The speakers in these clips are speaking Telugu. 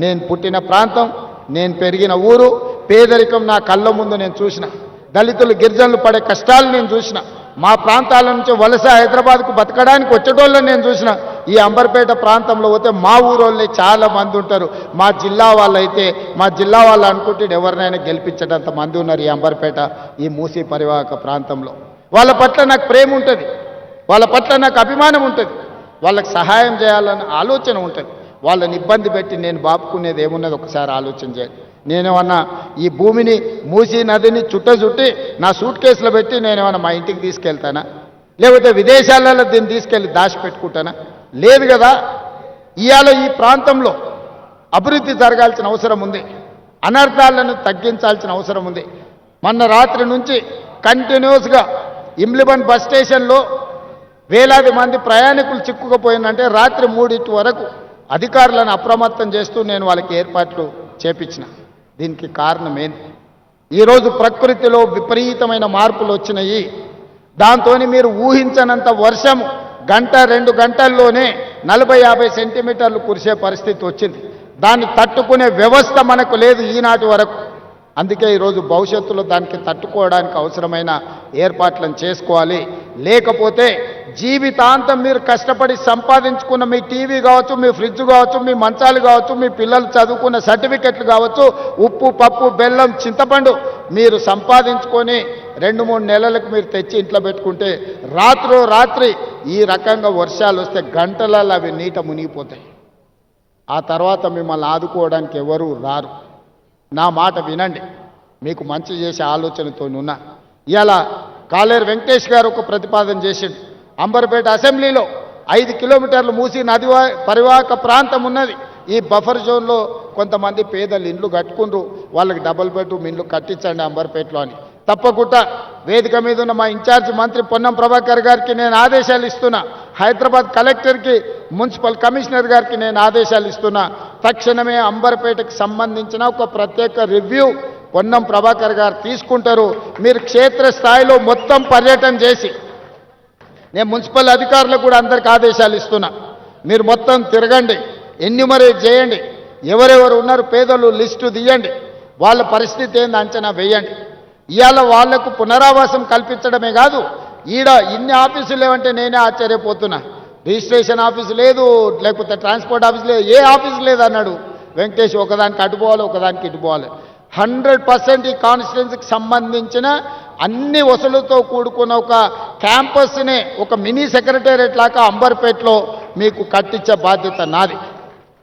నేను పుట్టిన ప్రాంతం, నేను పెరిగిన ఊరు, పేదరికం నా కళ్ళ ముందు నేను చూసిన, దళితులు గిరిజనులు పడే కష్టాలు నేను చూసిన, మా ప్రాంతాల నుంచి వలస హైదరాబాద్కు బతకడానికి వచ్చేటోళ్ళని నేను చూసిన. ఈ అంబర్పేట ప్రాంతంలో పోతే మా ఊరోళ్ళే చాలా మంది ఉంటారు. మా జిల్లా వాళ్ళు అయితే మా జిల్లా వాళ్ళు అనుకుంటే ఎవరినైనా గెలిపించేటంత మంది ఉన్నారు ఈ అంబర్పేట, ఈ మూసీ పరివాహక ప్రాంతంలో. వాళ్ళ పట్ల నాకు ప్రేమ ఉంటుంది, వాళ్ళ పట్ల నాకు అభిమానం ఉంటుంది, వాళ్ళకి సహాయం చేయాలన్న ఆలోచన ఉంటుంది. వాళ్ళని ఇబ్బంది పెట్టి నేను బాపుకునేది ఏమున్నది ఒకసారి ఆలోచన చేయండి. నేనేమన్నా ఈ భూమిని మూసీ నదిని చుట్టి నా సూట్ కేసులో పెట్టి నేనేమన్నా మా ఇంటికి తీసుకెళ్తానా, లేకపోతే విదేశాలలో దీన్ని తీసుకెళ్ళి దాచిపెట్టుకుంటానా? లేదు కదా. ఇవాళ ఈ ప్రాంతంలో అభివృద్ధి జరగాల్సిన అవసరం ఉంది, అనర్థాలను తగ్గించాల్సిన అవసరం ఉంది. మొన్న రాత్రి నుంచి కంటిన్యూస్గా ఇమ్లిబన్ బస్ స్టేషన్లో వేలాది మంది ప్రయాణికులు చిక్కుకుపోయిందంటే రాత్రి 3 వరకు అధికారులను అప్రమత్తం చేస్తూ నేను వాళ్ళకి ఏర్పాట్లు చేపించిన. దీనికి కారణం ఏంటి? ఈరోజు ప్రకృతిలో విపరీతమైన మార్పులు వచ్చినాయి. దాంతో మీరు ఊహించనంత వర్షం 1-2 గంటల్లోనే 40-50 సెంటీమీటర్లు కురిసే పరిస్థితి వచ్చింది. దాన్ని తట్టుకునే వ్యవస్థ మనకు లేదు ఈనాటి వరకు. అందుకే ఈరోజు భవిష్యత్తులో దానికి తట్టుకోవడానికి అవసరమైన ఏర్పాట్లను చేసుకోవాలి. లేకపోతే జీవితాంతం మీరు కష్టపడి సంపాదించుకున్న మీ టీవీ కావచ్చు, మీ ఫ్రిడ్జ్ కావచ్చు, మీ మంచాలు కావచ్చు, మీ పిల్లలు చదువుకున్న సర్టిఫికెట్లు కావచ్చు, ఉప్పు పప్పు బెల్లం చింతపండు మీరు సంపాదించుకొని 2-3 నెలలకు మీరు తెచ్చి ఇంట్లో పెట్టుకుంటే రాత్రి ఈ రకంగా వర్షాలు వస్తే గంటలలో అవి నీట మునిగిపోతాయి. ఆ తర్వాత మిమ్మల్ని ఆదుకోవడానికి ఎవరు రారు. నా మాట వినండి, మీకు మంచి చేసే ఆలోచనతో ఉన్నా. ఇలా కాలేరు వెంకటేష్ గారు ఒక ప్రతిపాదన చేసిండు. అంబర్పేట అసెంబ్లీలో 5 కిలోమీటర్లు మూసీ నది పరివాహక ప్రాంతం ఉన్నది. ఈ బఫర్ జోన్లో కొంతమంది పేదలు ఇండ్లు కట్టుకుండ్రు, వాళ్ళకి డబుల్ బెడ్రూమ్ ఇండ్లు కట్టించండి అంబర్పేటలో అని. తప్పకుండా వేదిక మీద ఉన్న మా ఇన్ఛార్జి మంత్రి పొన్నం ప్రభాకర్ గారికి నేను ఆదేశాలు ఇస్తున్నా, హైదరాబాద్ కలెక్టర్కి, మున్సిపల్ కమిషనర్ గారికి నేను ఆదేశాలు ఇస్తున్నా. తక్షణమే అంబర్పేటకు సంబంధించిన ఒక ప్రత్యేక రివ్యూ పొన్నం ప్రభాకర్ గారు తీసుకుంటారు. మీరు క్షేత్రస్థాయిలో మొత్తం పర్యటన చేసి, నేను మున్సిపల్ అధికారులకు కూడా అందరికి ఆదేశాలు ఇస్తున్నా, మీరు మొత్తం తిరగండి, ఎన్యూమరేట్ చేయండి, ఎవరెవరు ఉన్నారు పేదలు లిస్టు తీయండి, వాళ్ళ పరిస్థితి ఏంది అంచనా వేయండి. ఇవాళ వాళ్లకు పునరావాసం కల్పించడమే కాదు, ఈడ ఇన్ని ఆఫీసులు లేవంటే నేనే ఆశ్చర్యపోతున్నా. రిజిస్ట్రేషన్ ఆఫీసు లేదు, లేకపోతే ట్రాన్స్పోర్ట్ ఆఫీసు లేదు, ఏ ఆఫీసు లేదు అన్నాడు వెంకటేష్. ఒకదానికి అటుపోవాలి, ఒకదానికి ఇటుపోవాలి. 100% ఈ కాన్స్టిట్యున్సీకి సంబంధించిన అన్ని వసూలుతో కూడుకున్న ఒక క్యాంపస్ని ఒక మినీ సెక్రటేరియట్ లాగా అంబర్పేటలో మీకు కట్టించే బాధ్యత నాది.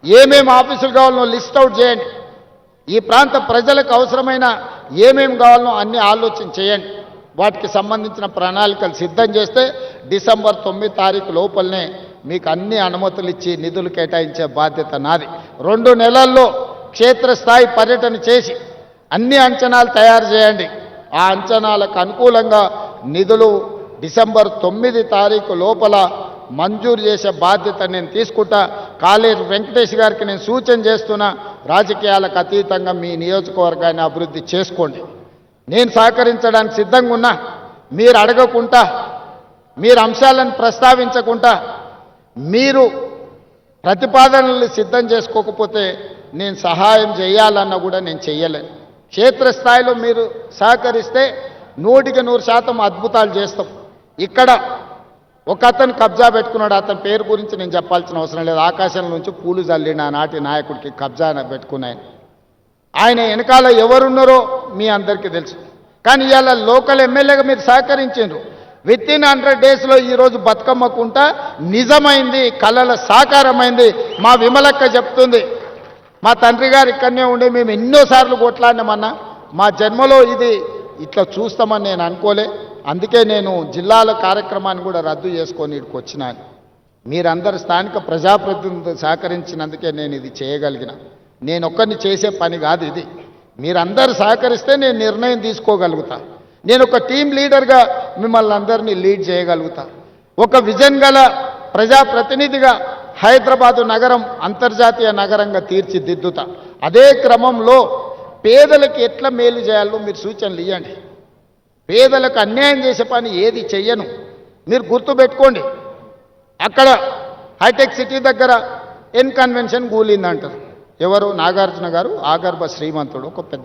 ఏమేమి ఆఫీసులు కావాలనో లిస్ట్ అవుట్ చేయండి. ఈ ప్రాంత ప్రజలకు అవసరమైన ఏమేమి కావాలనో అన్ని ఆలోచన చేయండి. వాటికి సంబంధించిన ప్రణాళికలు సిద్ధం చేస్తే డిసెంబర్ 9 తారీఖు లోపలనే మీకు అన్ని అనుమతులు ఇచ్చి నిధులు కేటాయించే బాధ్యత నాది. 2 నెలల్లో క్షేత్రస్థాయి పర్యటన చేసి అన్ని అంచనాలు తయారు చేయండి. ఆ అంచనాలకు అనుకూలంగా నిధులు డిసెంబర్ 9 తారీఖు లోపల మంజూరు చేసే బాధ్యత నేను తీసుకుంటా. కాలేరు వెంకటేష్ గారికి నేను సూచన చేస్తున్నా, రాజకీయాలకు అతీతంగా మీ నియోజకవర్గాన్ని అభివృద్ధి చేసుకోండి. నేను సహకరించడానికి సిద్ధంగా ఉన్నా. మీరు అడగకుండా, మీరు అంశాలను ప్రస్తావించకుండా, మీరు ప్రతిపాదనలు సిద్ధం చేసుకోకపోతే నేను సహాయం చేయాలన్నా కూడా నేను చెయ్యలేను. క్షేత్రస్థాయిలో మీరు సహకరిస్తే 100% అద్భుతాలు చేస్తాం. ఇక్కడ ఒక అతను కబ్జా పెట్టుకున్నాడు, అతని పేరు గురించి నేను చెప్పాల్సిన అవసరం లేదు. ఆకాశం నుంచి పూలు జల్లిన ఆనాటి నాయకుడికి కబ్జా పెట్టుకున్నాయని, ఆయన వెనకాల ఎవరున్నారో మీ అందరికీ తెలుసు. కానీ ఇవాళ లోకల్ ఎమ్మెల్యేగా మీరు సహకరించారు. వితిన్ 100 డేస్లో ఈరోజు బతుకమ్మకుంట నిజమైంది, కళల సాకారమైంది. మా విమలక్క చెప్తుంది, మా తండ్రి గారు ఇక్కడనే ఉండి మేము ఎన్నోసార్లు కొట్లాడినామన్నా, మా జన్మలో ఇది ఇట్లా చూస్తామని నేను అనుకోలే. అందుకే నేను జిల్లాల కార్యక్రమాన్ని కూడా రద్దు చేసుకొని ఇక్కడికి వచ్చినాను. మీరందరూ స్థానిక ప్రజాప్రతినిధులు సహకరించినందుకే నేను ఇది చేయగలిగిన. నేను ఒక్కరిని చేసే పని కాదు ఇది. మీరందరూ సహకరిస్తే నేను నిర్ణయం తీసుకోగలుగుతా. నేను ఒక టీం లీడర్గా మిమ్మల్ని అందరినీ లీడ్ చేయగలుగుతా. ఒక విజన్ గల ప్రజాప్రతినిధిగా హైదరాబాదు నగరం అంతర్జాతీయ నగరంగా తీర్చిదిద్దుతా. అదే క్రమంలో పేదలకు ఎట్లా మేలు చేయాలో మీరు సూచనలు ఇవ్వండి. పేదలకు అన్యాయం చేసే పని ఏది చెయ్యను. మీరు గుర్తుపెట్టుకోండి, అక్కడ హైటెక్ సిటీ దగ్గర ఎన్ కన్వెన్షన్ కూలిందంటారు. ఎవరు? నాగార్జున గారు ఆగర్భ శ్రీమంతుడు, ఒక పెద్ద